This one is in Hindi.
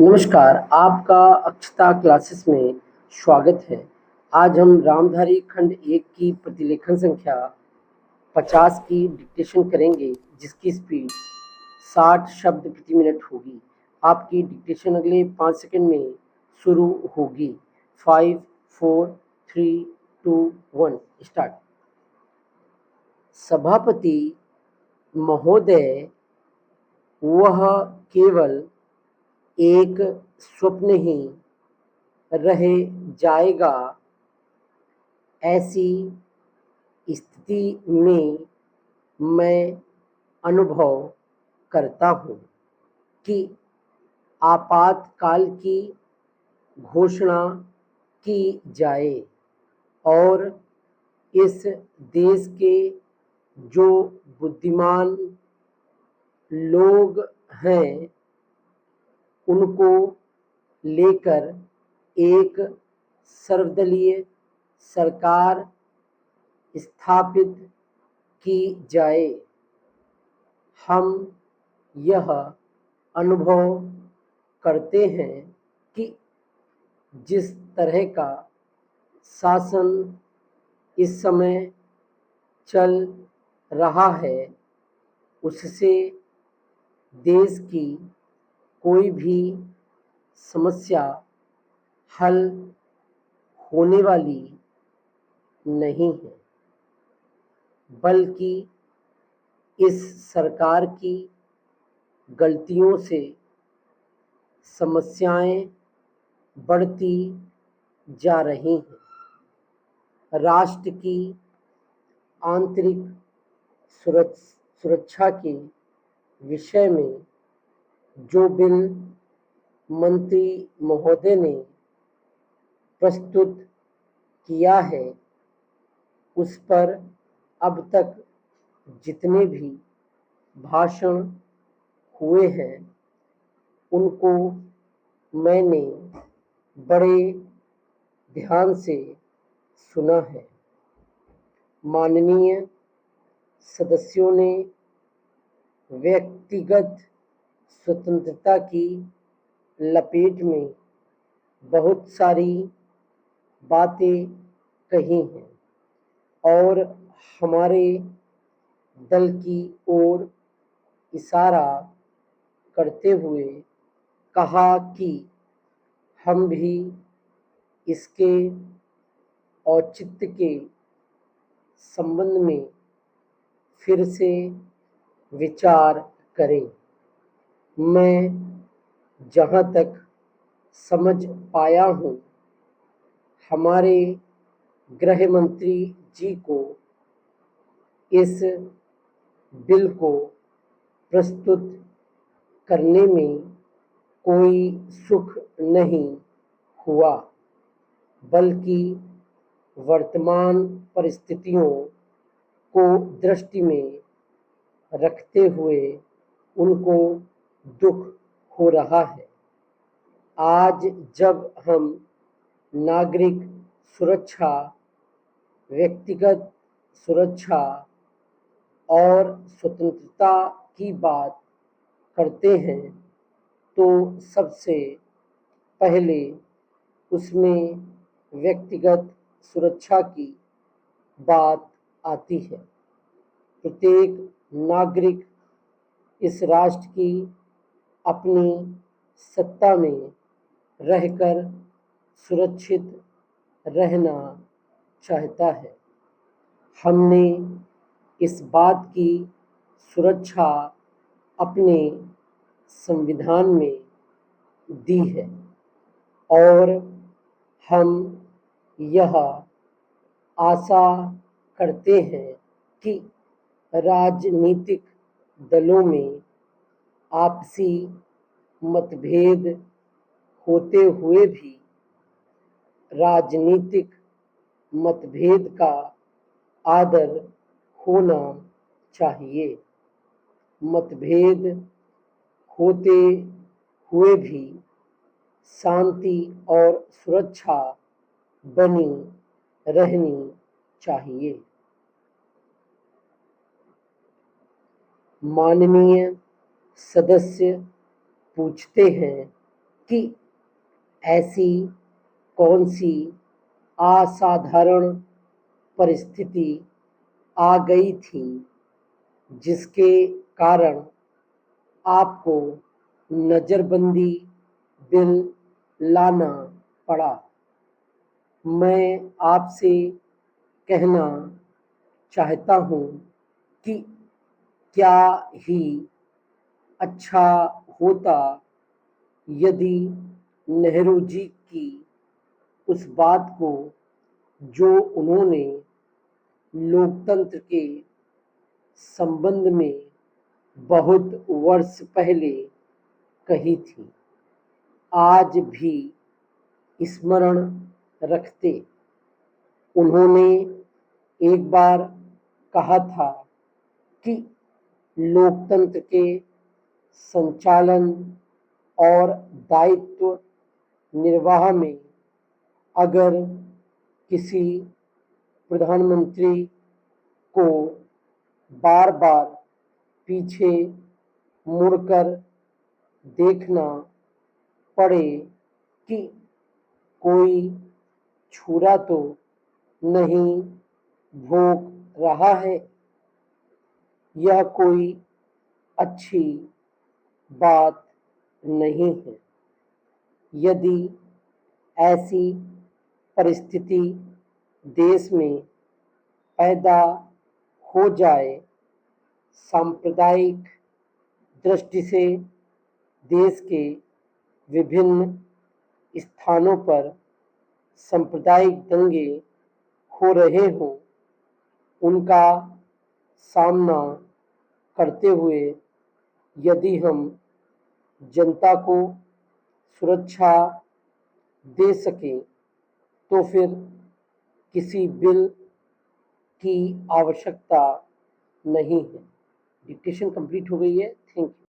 नमस्कार, आपका अक्षता क्लासेस में स्वागत है। आज हम रामधारी खंड 1 की प्रतिलेखन संख्या 50 की डिक्टेशन करेंगे, जिसकी स्पीड 60 शब्द प्रति मिनट होगी। आपकी डिक्टेशन अगले 5 सेकंड में शुरू होगी। 5, 4, 3, 2, 1 स्टार्ट। सभापति महोदय, वह केवल एक स्वप्न ही रह जाएगा। ऐसी स्थिति में मैं अनुभव करता हूँ कि आपातकाल की घोषणा की जाए और इस देश के जो बुद्धिमान लोग हैं उनको लेकर एक सर्वदलीय सरकार स्थापित की जाए। हम यह अनुभव करते हैं कि जिस तरह का शासन इस समय चल रहा है उससे देश की कोई भी समस्या हल होने वाली नहीं है, बल्कि इस सरकार की गलतियों से समस्याएं बढ़ती जा रही हैं। राष्ट्र की आंतरिक सुरक्षा के विषय में जो बिल मंत्री महोदय ने प्रस्तुत किया है उस पर अब तक जितने भी भाषण हुए हैं उनको मैंने बड़े ध्यान से सुना है। माननीय सदस्यों ने व्यक्तिगत स्वतंत्रता की लपेट में बहुत सारी बातें कही हैं और हमारे दल की ओर इशारा करते हुए कहा कि हम भी इसके औचित्य के संबंध में फिर से विचार करें। मैं जहाँ तक समझ पाया हूँ हमारे गृह मंत्री जी को इस बिल को प्रस्तुत करने में कोई सुख नहीं हुआ, बल्कि वर्तमान परिस्थितियों को दृष्टि में रखते हुए उनको दुख हो रहा है। आज जब हम नागरिक सुरक्षा, व्यक्तिगत सुरक्षा और स्वतंत्रता की बात करते हैं तो सबसे पहले उसमें व्यक्तिगत सुरक्षा की बात आती है। प्रत्येक नागरिक इस राष्ट्र की अपनी सत्ता में रहकर सुरक्षित रहना चाहता है। हमने इस बात की सुरक्षा अपने संविधान में दी है और हम यह आशा करते हैं कि राजनीतिक दलों में आपसी मतभेद होते हुए भी राजनीतिक मतभेद का आदर होना चाहिए। मतभेद होते हुए भी शांति और सुरक्षा बनी रहनी चाहिए। माननीय सदस्य पूछते हैं कि ऐसी कौन सी असाधारण परिस्थिति आ गई थी जिसके कारण आपको नज़रबंदी बिल लाना पड़ा। मैं आपसे कहना चाहता हूँ कि क्या ही अच्छा होता यदि नेहरू जी की उस बात को जो उन्होंने लोकतंत्र के संबंध में बहुत वर्ष पहले कही थी, आज भी स्मरण रखते। उन्होंने एक बार कहा था कि लोकतंत्र के संचालन और दायित्व निर्वाह में अगर किसी प्रधानमंत्री को बार बार पीछे मुड़कर देखना पड़े कि कोई छुरा तो नहीं भोंक रहा है, यह कोई अच्छी बात नहीं है। यदि ऐसी परिस्थिति देश में पैदा हो जाए, सांप्रदायिक दृष्टि से देश के विभिन्न स्थानों पर सांप्रदायिक दंगे हो रहे हों, उनका सामना करते हुए यदि हम जनता को सुरक्षा दे सकें तो फिर किसी बिल की आवश्यकता नहीं है। डिक्टेशन कंप्लीट हो गई है। Thank you.